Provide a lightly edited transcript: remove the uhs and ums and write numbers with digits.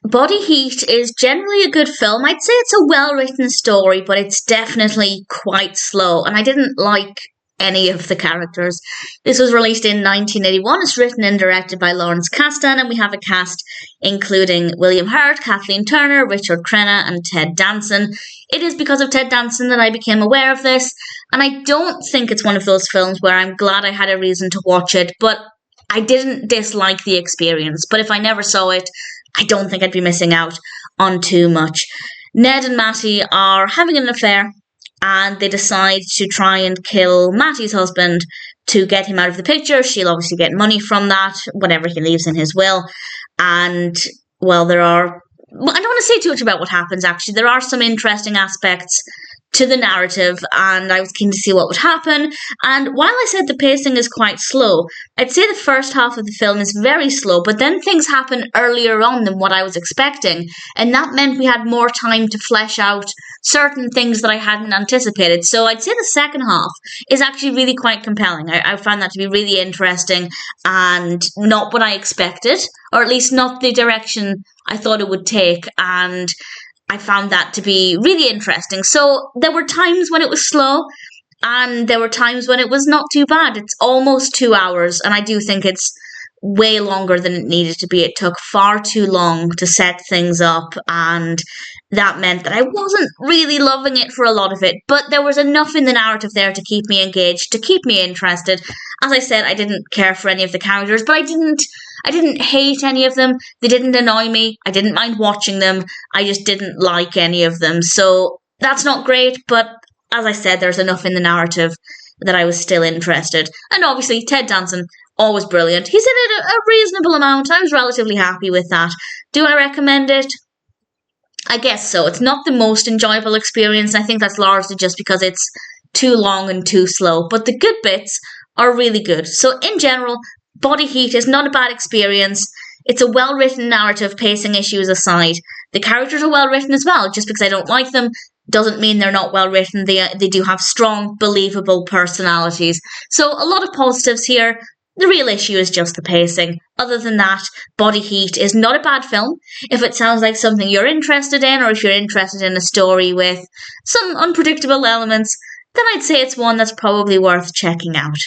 Body Heat is generally a good film. I'd say it's a well-written story, but it's definitely quite slow, and I didn't like any of the characters. This was released in 1981. It's written and directed by Lawrence Kasdan, and we have a cast including William Hurt, Kathleen Turner, Richard Crenna, and Ted Danson. It is because of Ted Danson that I became aware of this, and I don't think it's one of those films where I'm glad I had a reason to watch it, but I didn't dislike the experience. But if I never saw it, I don't think I'd be missing out on too much. Ned and Matty are having an affair, and they decide to try and kill Matty's husband to get him out of the picture. She'll obviously get money from that, whatever he leaves in his will. And, well, I don't want to say too much about what happens, actually. There are some interesting aspects to the narrative, and I was keen to see what would happen. And while I said the pacing is quite slow, I'd say the first half of the film is very slow, but then things happen earlier on than what I was expecting, and that meant we had more time to flesh out certain things that I hadn't anticipated. So I'd say the second half is actually really quite compelling. I found that to be really interesting and not what I expected, or at least not the direction I thought it would take, and I found that to be really interesting. So there were times when it was slow, and there were times when it was not too bad. It's almost 2 hours, and I do think it's way longer than it needed to be. It took far too long to set things up, and that meant that I wasn't really loving it for a lot of it. But there was enough in the narrative there to keep me engaged, to keep me interested. As I said, I didn't care for any of the characters, but I didn't hate any of them. They didn't annoy me. I didn't mind watching them. I just didn't like any of them. So that's not great, but as I said, there's enough in the narrative that I was still interested. And obviously, Ted Danson, always brilliant. He's in it a reasonable amount. I was relatively happy with that. Do I recommend it? I guess so. It's not the most enjoyable experience. I think that's largely just because it's too long and too slow. But the good bits are really good. So in general, Body Heat is not a bad experience. It's a well-written narrative, pacing issues aside. The characters are well-written as well. Just because I don't like them doesn't mean they're not well-written. They do have strong, believable personalities. So a lot of positives here. The real issue is just the pacing. Other than that, Body Heat is not a bad film. If it sounds like something you're interested in, or if you're interested in a story with some unpredictable elements, then I'd say it's one that's probably worth checking out.